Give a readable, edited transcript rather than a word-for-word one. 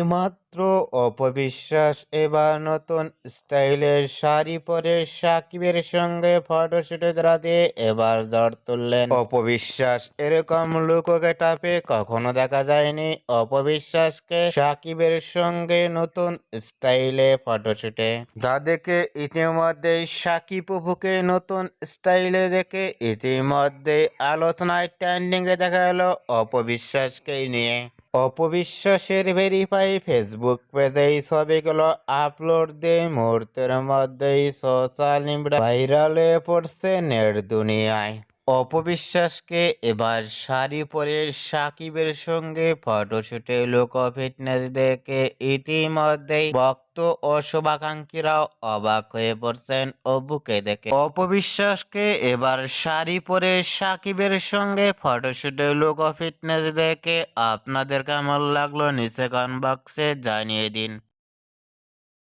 এইমাত্র অপবিশ্বাস এবার নতুন স্টাইলের শাড়ি পরে সাকিবের সঙ্গে ফটোশুটে দাঁড়াতে এবার ঝড় তুললেন অপবিশ্বাস। এরকম লুক গেটআপে কখনো দেখা যায়নি অপবিশ্বাসকে সাকিবের সঙ্গে নতুন স্টাইলে ফটোশুটে, যা দেখে ইতিমধ্যেই সাকিব অপুকে নতুন স্টাইলে দেখে ইতিমধ্যেই আলোচনায় ট্রেন্ডিংয়ে দেখা গেল অপবিশ্বাসকে নিয়ে। অপবিশ্বাসের ভেরিফাই ফেসবুক পেজে এই ছবিগুলো আপলোড দিয়ে মুহূর্তের মধ্যেই সোশ্যাল মিডিয়া ভাইরাল হয়ে পড়ছে নেট দুনিয়ায়। অপবিশ্বাসকে এবার শাড়ি পরে সাকিবের সঙ্গে ফটোশুটে লুক ফিটনেস দেখে ইতিমধ্যেই ভক্ত ও শুভাকাঙ্ক্ষীরাও অবাক হয়ে পড়ছেন অপুকে দেখে। অপবিশ্বাসকে এবার শাড়ি পরে সাকিবের সঙ্গে ফটোশুটে লুক ফিটনেস দেখে আপনাদের কেমন লাগলো নিচে কমেন্ট বক্সে জানিয়ে দিন।